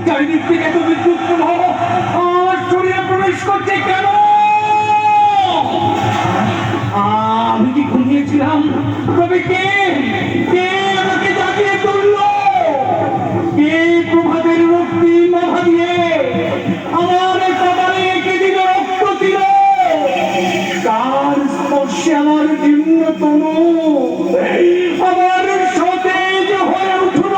চারিদিক থেকে এত বিদ্যুৎ প্রবাহ আমার শরীরে প্রবেশ করছে কেন? আমি কি ঘুমিয়েছিলাম? তবে কে কে আমাকে জাগিয়ে তুললো? কে প্রভাতের রক্তি মাথা দিয়ে আমার কপালে এঁকে দিল রক্ত দিল? কার স্পর্শে আমার জীর্ণ তনু আমার সতেজ হয়ে উঠল?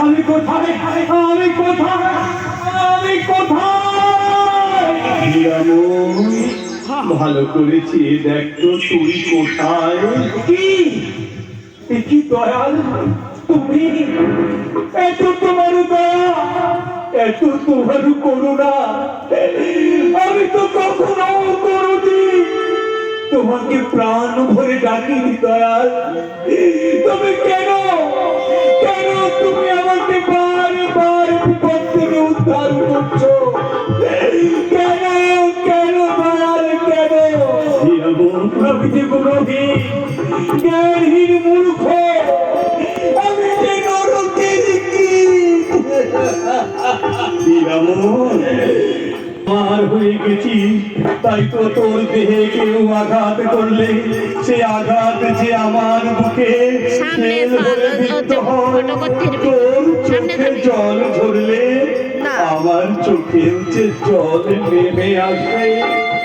আমি কোথায়? আমি কোথায়? আমি কোথায়? ভালো করেছি দেখতো তুই কোথায়। কি দয়াল তুমি! এত তোমার দয়া, এত তোমার করুণা আমি তো কখনো করুনি। তোমাকে প্রাণ ভরে ডাকিনি দয়াল, তবে কেন কেন তুমি আমাকে বারবার বিপদ থেকে উদ্ধার করছো? কেন কেন দয়াল কেন? আমি যে গৃহহীন জ্ঞানহীন মূর্খ, আমি যে নরকের কীট। মার হয়ে গেছি, তাই তো তোর দেহে কেউ আঘাত করলে সে আঘাত যে আমার বুকে তোর চোখে জল ঝরলে আমার চোখে যে জল নেমে আসবে।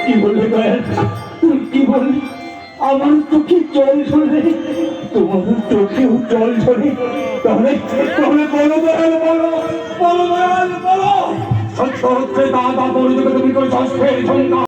কি বললে দয়াল? তুই কি বললি? আমার চোখে জল ঝরলে? তোমার চোখেও জল ঝরে? তাহলে তাহলে বলো দয়াল, বলো বলো দয়াল বলো। সত্য হচ্ছে দাদা পরিচিত তুমি কই সস্তের সংখ্যা